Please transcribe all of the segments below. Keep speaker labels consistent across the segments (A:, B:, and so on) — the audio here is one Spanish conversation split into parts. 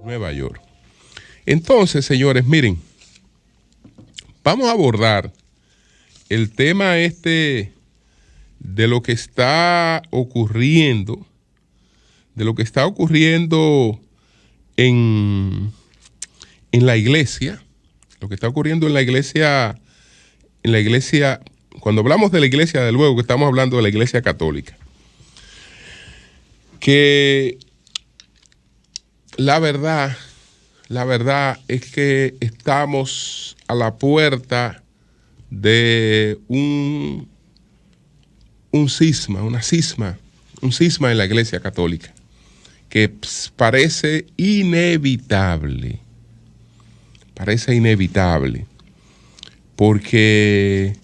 A: Nueva York. Entonces, señores, miren, vamos a abordar el tema de lo que está ocurriendo, en la iglesia, lo que está ocurriendo en la iglesia, cuando hablamos de la iglesia, de luego que estamos hablando de la iglesia católica, que la verdad es que estamos a la puerta de un cisma en la iglesia católica, que parece inevitable, porque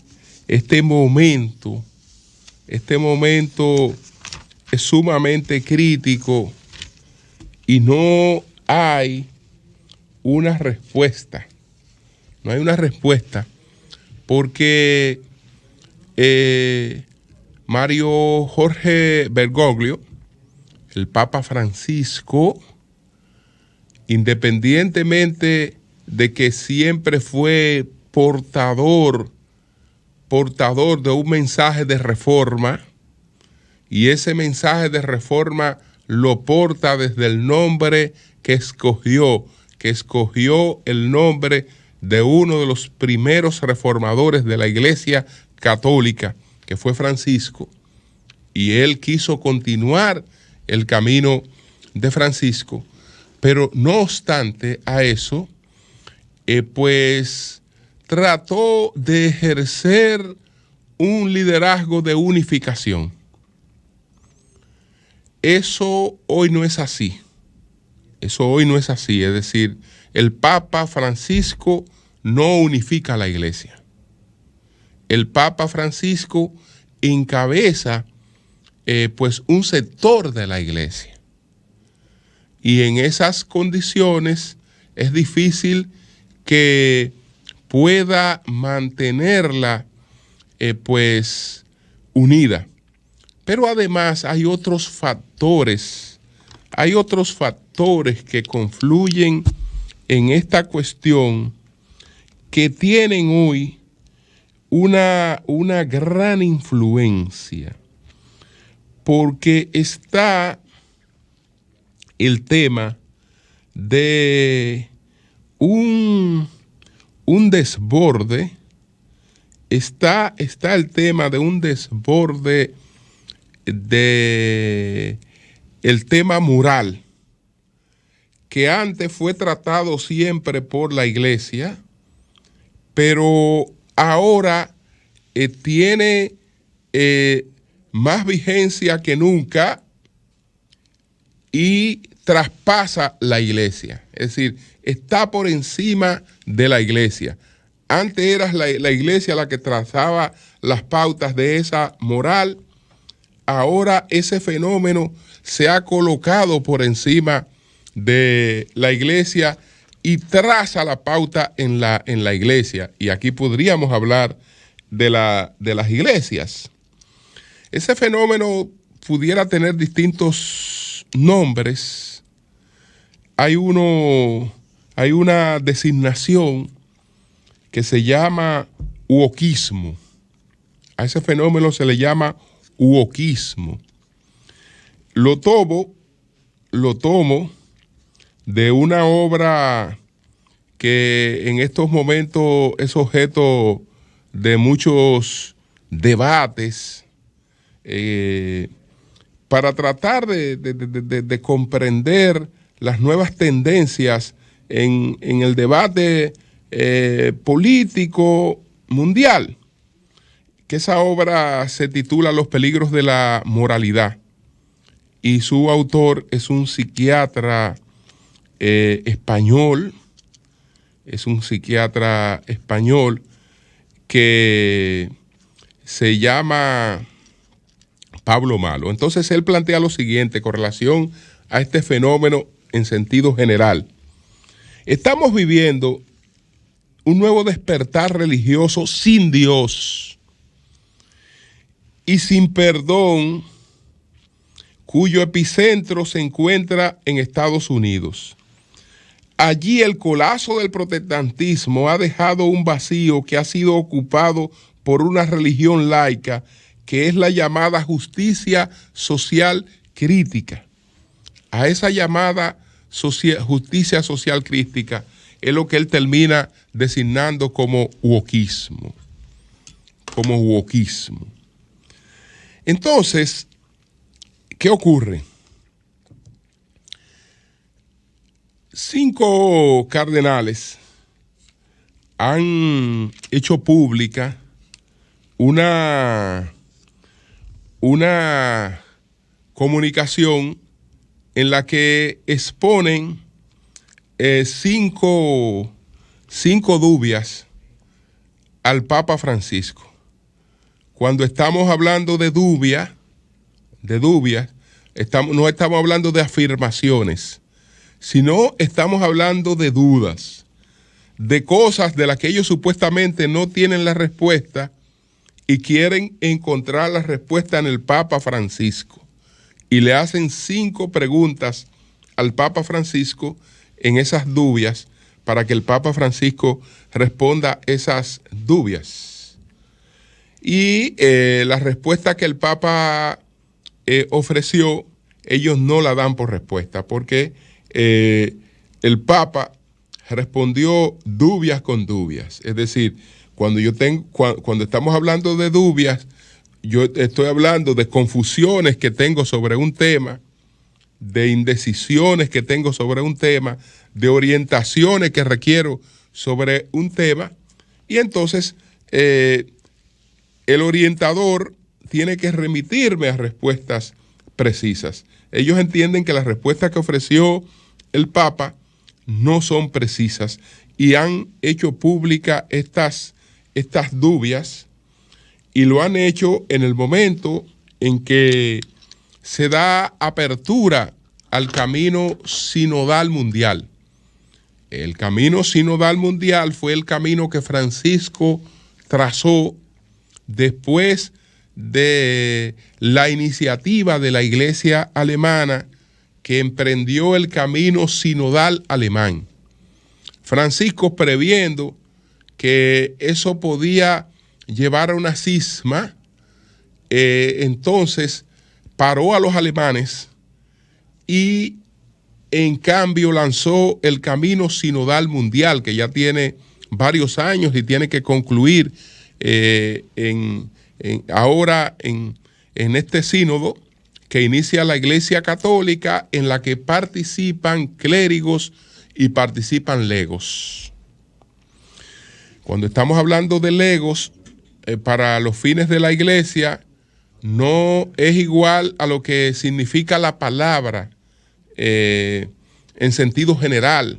A: este momento es sumamente crítico y no hay una respuesta. No hay una respuesta porque Mario Jorge Bergoglio, el Papa Francisco, independientemente de que siempre fue portador de un mensaje de reforma, y ese mensaje de reforma lo porta desde el nombre que escogió el nombre de uno de los primeros reformadores de la Iglesia Católica, que fue Francisco, y él quiso continuar el camino de Francisco, pero no obstante a eso, pues trató de ejercer un liderazgo de unificación. Eso hoy no es así. Es decir, el Papa Francisco no unifica la iglesia. El Papa Francisco encabeza pues un sector de la iglesia. Y en esas condiciones es difícil que pueda mantenerla pues unida. Pero además hay otros factores que confluyen en esta cuestión que tienen hoy una gran influencia, porque está el tema de un desborde, está el tema de un desborde de el tema moral, que antes fue tratado siempre por la iglesia, pero ahora tiene más vigencia que nunca y traspasa la iglesia. Es decir, está por encima de la iglesia. Antes era la iglesia la que trazaba las pautas de esa moral. Ahora ese fenómeno se ha colocado por encima de la iglesia y traza la pauta en la iglesia. Y aquí podríamos hablar de las iglesias. Ese fenómeno pudiera tener distintos nombres. Hay una designación que se llama uoquismo. A ese fenómeno se le llama uoquismo. Lo tomo de una obra que en estos momentos es objeto de muchos debates para tratar de comprender las nuevas tendencias en el debate político mundial, que esa obra se titula Los peligros de la moralidad, y su autor es un psiquiatra español, que se llama Pablo Malo. Entonces él plantea lo siguiente con relación a este fenómeno en sentido general. Estamos viviendo un nuevo despertar religioso sin Dios. y sin perdón, cuyo epicentro se encuentra en Estados Unidos. Allí el colapso del protestantismo ha dejado un vacío que ha sido ocupado por una religión laica, que es la llamada justicia social crítica. A esa llamada justicia social crítica es lo que él termina designando como wokismo. Como wokismo. Entonces, ¿qué ocurre? 5 cardenales han hecho pública una comunicación en la que exponen 5 dubias al Papa Francisco. Cuando estamos hablando de dubias, no estamos hablando de afirmaciones, sino estamos hablando de dudas, de cosas de las que ellos supuestamente no tienen la respuesta y quieren encontrar la respuesta en el Papa Francisco. Y le hacen 5 preguntas al Papa Francisco en esas dubias para que el Papa Francisco responda esas dubias. Y la respuesta que el Papa ofreció, ellos no la dan por respuesta, porque el Papa respondió dubias con dubias. Es decir, cuando estamos hablando de dubias, yo estoy hablando de confusiones que tengo sobre un tema, de indecisiones que tengo sobre un tema, de orientaciones que requiero sobre un tema, y entonces el orientador tiene que remitirme a respuestas precisas. Ellos entienden que las respuestas que ofreció el Papa no son precisas y han hecho pública estas dubias, y lo han hecho en el momento en que se da apertura al camino sinodal mundial. El camino sinodal mundial fue el camino que Francisco trazó después de la iniciativa de la Iglesia alemana, que emprendió el camino sinodal alemán. Francisco, previendo que eso podía llevar a una cisma, entonces paró a los alemanes y en cambio lanzó el camino sinodal mundial, que ya tiene varios años y tiene que concluir ahora en este sínodo que inicia la Iglesia Católica, en la que participan clérigos y participan legos. Cuando estamos hablando de legos, para los fines de la Iglesia, no es igual a lo que significa la palabra en sentido general,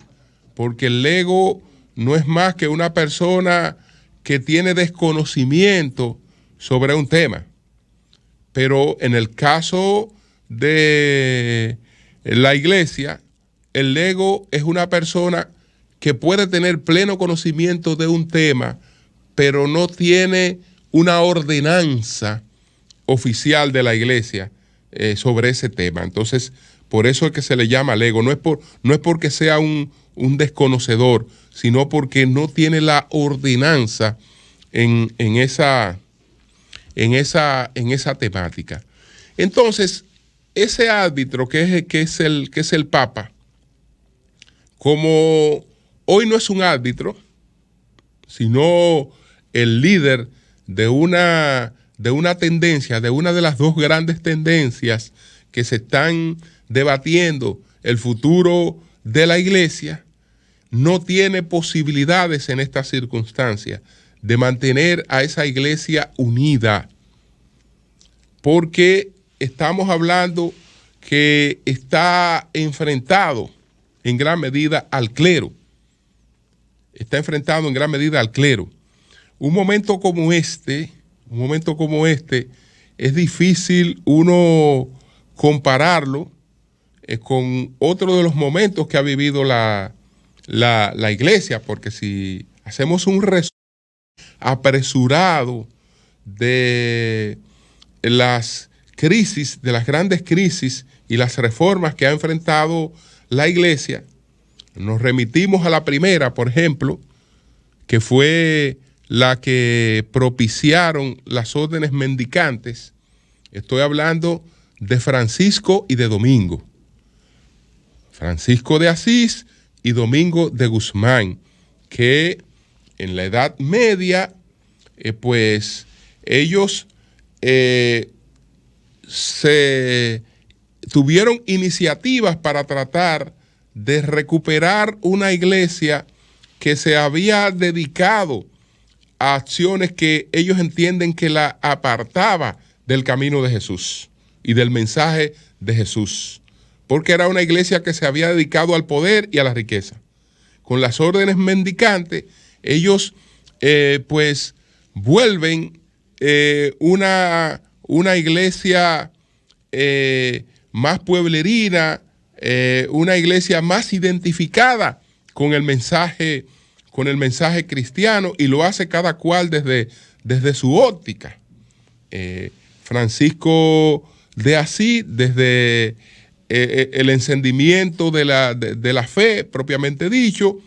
A: porque el lego no es más que una persona que tiene desconocimiento sobre un tema. Pero en el caso de la Iglesia, el lego es una persona que puede tener pleno conocimiento de un tema, pero no tiene una ordenanza oficial de la Iglesia sobre ese tema. Entonces, por eso es que se le llama lego. No es porque sea un desconocedor, sino porque no tiene la ordenanza en esa temática. Entonces, ese árbitro que es el Papa, como hoy no es un árbitro, sino el líder de una tendencia, de una de las 2 grandes tendencias que se están debatiendo, el futuro de la Iglesia, no tiene posibilidades en estas circunstancias de mantener a esa Iglesia unida, porque estamos hablando que está enfrentado en gran medida al clero. Está enfrentado en gran medida al clero. Un momento como este, es difícil uno compararlo con otro de los momentos que ha vivido la Iglesia, porque si hacemos un resumen apresurado de las crisis, de las grandes crisis y las reformas que ha enfrentado la Iglesia, nos remitimos a la primera, por ejemplo, que fue la que propiciaron las órdenes mendicantes. Estoy hablando de Francisco y de Domingo. Francisco de Asís y Domingo de Guzmán, que en la Edad Media, pues ellos se tuvieron iniciativas para tratar de recuperar una iglesia que se había dedicado a acciones que ellos entienden que la apartaba del camino de Jesús y del mensaje de Jesús, porque era una iglesia que se había dedicado al poder y a la riqueza. Con las órdenes mendicantes, ellos pues vuelven una iglesia más pueblerina, una iglesia más identificada con el mensaje cristiano, y lo hace cada cual desde su óptica. Francisco de Asís desde el encendimiento de la fe propiamente dicho,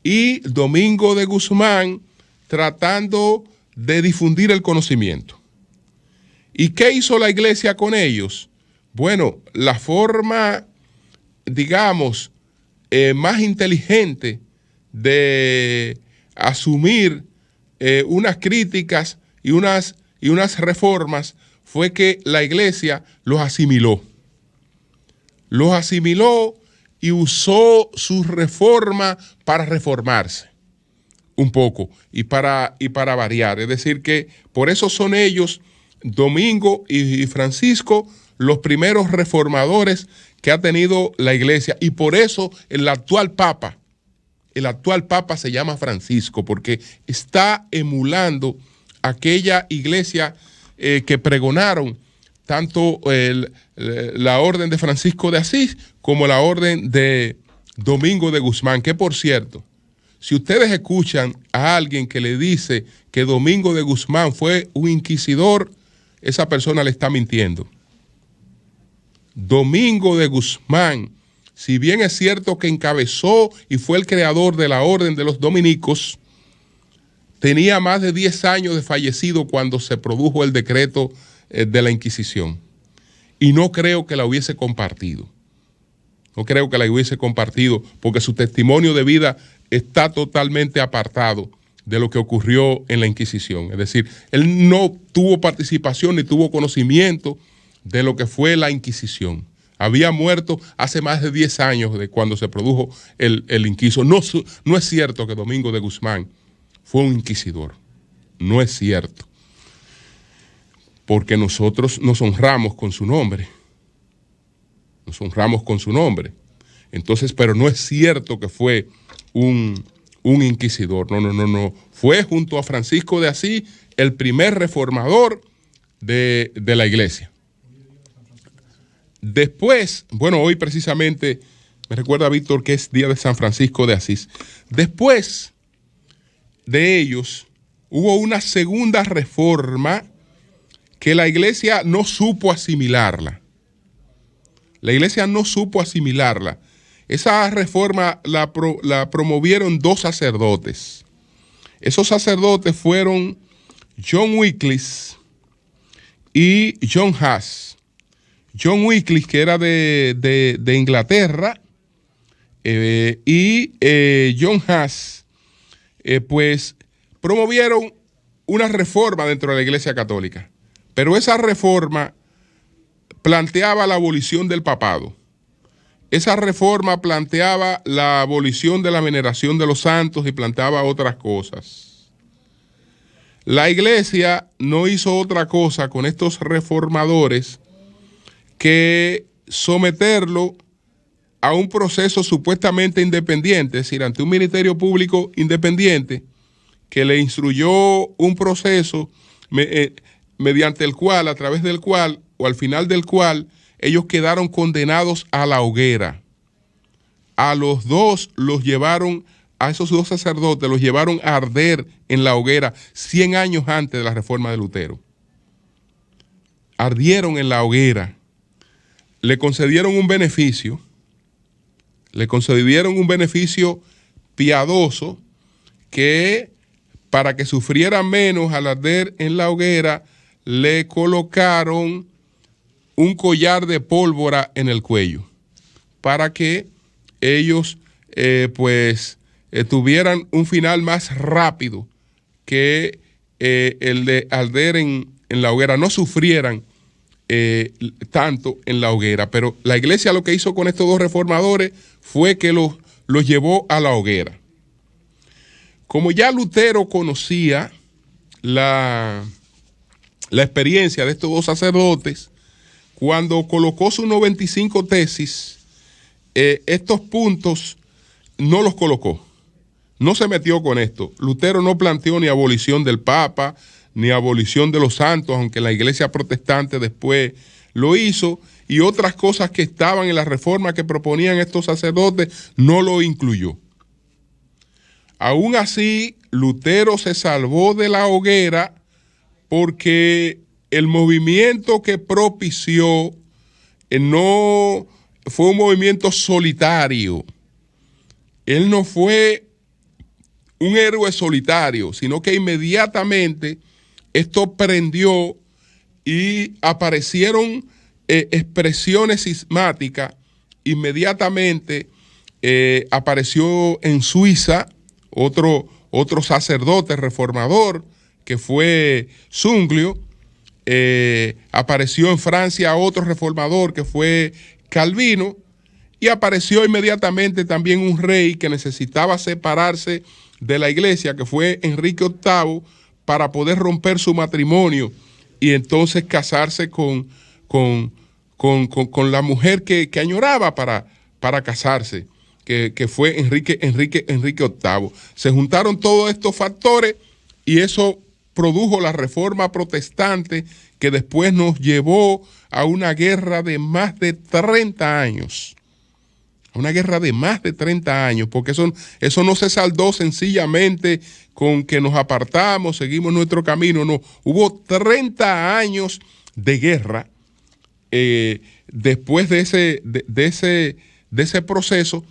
A: y Domingo de Guzmán tratando de difundir el conocimiento. ¿Y qué hizo la iglesia con ellos? Bueno, la forma, digamos, más inteligente de asumir unas críticas y unas reformas fue que la iglesia los asimiló. Los asimiló y usó su reforma para reformarse un poco y para variar. Es decir, que por eso son ellos, Domingo y Francisco, los primeros reformadores que ha tenido la iglesia. Y por eso el actual papa se llama Francisco, porque está emulando aquella iglesia que pregonaron tanto la orden de Francisco de Asís como la orden de Domingo de Guzmán, que por cierto, si ustedes escuchan a alguien que le dice que Domingo de Guzmán fue un inquisidor, esa persona le está mintiendo. Domingo de Guzmán, si bien es cierto que encabezó y fue el creador de la orden de los dominicos, tenía más de 10 años de fallecido cuando se produjo el decreto de la Inquisición. Y no creo que la hubiese compartido. No creo que la hubiese compartido porque su testimonio de vida está totalmente apartado de lo que ocurrió en la Inquisición. Es decir, él no tuvo participación ni tuvo conocimiento de lo que fue la Inquisición. Había muerto hace más de 10 años de cuando se produjo el inquiso. No es cierto que Domingo de Guzmán fue un inquisidor. No es cierto. Porque nosotros nos honramos con su nombre. Nos honramos con su nombre. Entonces, pero no es cierto que fue un inquisidor. No. Fue junto a Francisco de Asís el primer reformador de la iglesia. Después, bueno, hoy precisamente, me recuerda Víctor que es día de San Francisco de Asís. Después de ellos, hubo una segunda reforma que la iglesia no supo asimilarla. La iglesia no supo asimilarla. Esa reforma la promovieron 2 sacerdotes. Esos sacerdotes fueron John Wycliffe y John Huss. John Wycliffe, que era de Inglaterra, y John Huss, pues promovieron una reforma dentro de la Iglesia Católica. Pero esa reforma planteaba la abolición del papado. Esa reforma planteaba la abolición de la veneración de los santos y planteaba otras cosas. La iglesia no hizo otra cosa con estos reformadores que someterlo a un proceso supuestamente independiente, es decir, ante un ministerio público independiente que le instruyó un proceso mediante el cual, a través del cual, o al final del cual, ellos quedaron condenados a la hoguera. A los dos los llevaron, a esos 2 sacerdotes los llevaron a arder en la hoguera 100 años antes de la reforma de Lutero. ardieron en la hoguera, le concedieron un beneficio piadoso, que para que sufriera menos al arder en la hoguera, le colocaron un collar de pólvora en el cuello, para que ellos tuvieran un final más rápido que el de arder en la hoguera, no sufrieran tanto en la hoguera. Pero la iglesia lo que hizo con estos dos reformadores fue que los llevó a la hoguera. Como ya Lutero conocía la experiencia de estos dos sacerdotes, cuando colocó sus 95 tesis, estos puntos no los colocó, no se metió con esto. Lutero no planteó ni abolición del Papa, ni abolición de los santos, aunque la iglesia protestante después lo hizo, y otras cosas que estaban en la reforma que proponían estos sacerdotes, no lo incluyó. Aún así, Lutero se salvó de la hoguera porque el movimiento que propició no fue un movimiento solitario. Él no fue un héroe solitario, sino que inmediatamente esto prendió y aparecieron expresiones sismáticas. Inmediatamente apareció en Suiza otro sacerdote reformador, que fue Zunglio. Apareció en Francia otro reformador, que fue Calvino, y apareció inmediatamente también un rey que necesitaba separarse de la iglesia, que fue Enrique VIII, para poder romper su matrimonio y entonces casarse con la mujer que añoraba para casarse, que fue Enrique VIII. Se juntaron todos estos factores y eso produjo la reforma protestante, que después nos llevó a una guerra de más de 30 años. Una guerra de más de 30 años, porque eso no se saldó sencillamente con que nos apartamos, seguimos nuestro camino. No, hubo 30 años de guerra después de ese proceso,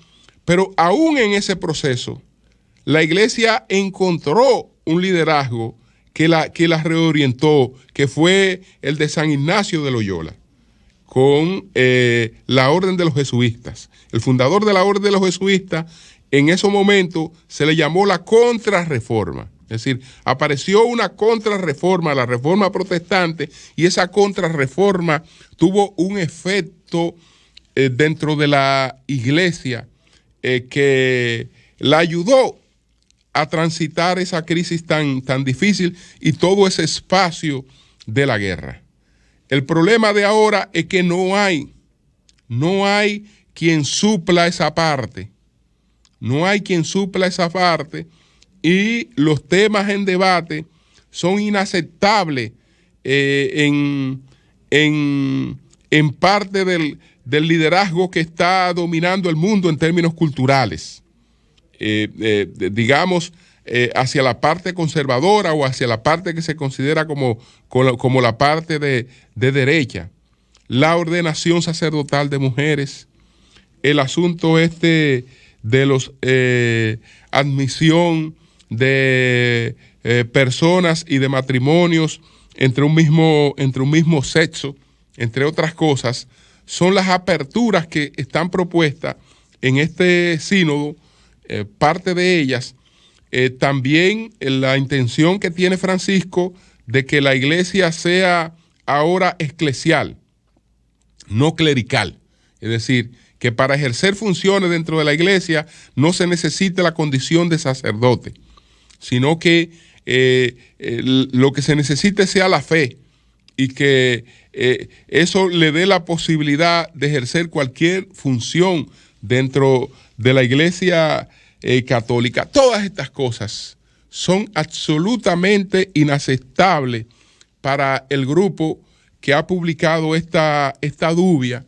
A: pero aún en ese proceso, la iglesia encontró un liderazgo que la reorientó, que fue el de San Ignacio de Loyola, con la orden de los jesuitas. El fundador de la orden de los jesuitas, en ese momento se le llamó la contrarreforma. Es decir, apareció una contrarreforma, la reforma protestante, y esa contrarreforma tuvo un efecto dentro de la iglesia que la ayudó a transitar esa crisis tan difícil y todo ese espacio de la guerra. El problema de ahora es que no hay quien supla esa parte. No hay quien supla esa parte, y los temas en debate son inaceptables en parte del liderazgo que está dominando el mundo en términos culturales. Digamos, hacia la parte conservadora o hacia la parte que se considera como la parte de derecha. La ordenación sacerdotal de mujeres, el asunto de los admisión de personas y de matrimonios entre un mismo sexo, entre otras cosas, son las aperturas que están propuestas en este sínodo. Parte de ellas, también la intención que tiene Francisco de que la iglesia sea ahora eclesial, no clerical. Es decir, que para ejercer funciones dentro de la iglesia no se necesita la condición de sacerdote, sino que lo que se necesite sea la fe, y que eso le dé la posibilidad de ejercer cualquier función dentro de la iglesia católica. Todas estas cosas son absolutamente inaceptables para el grupo que ha publicado esta dubia,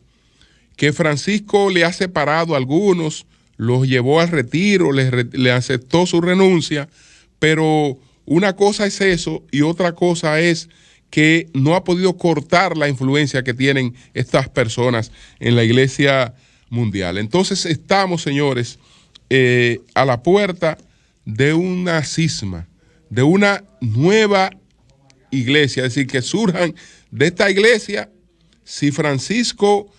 A: que Francisco le ha separado a algunos, los llevó al retiro, le aceptó su renuncia, pero una cosa es eso y otra cosa es que no ha podido cortar la influencia que tienen estas personas en la iglesia mundial. Entonces estamos, señores, a la puerta de una cisma, de una nueva iglesia, es decir, que surjan de esta iglesia, si Francisco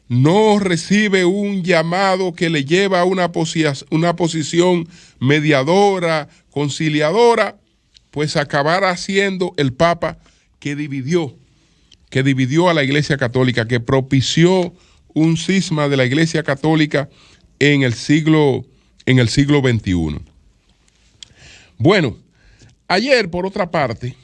A: no recibe un llamado que le lleva a una posición mediadora, conciliadora, pues acabará siendo el Papa que dividió a la Iglesia Católica, que propició un cisma de la Iglesia Católica en el siglo XXI. Bueno, ayer, por otra parte,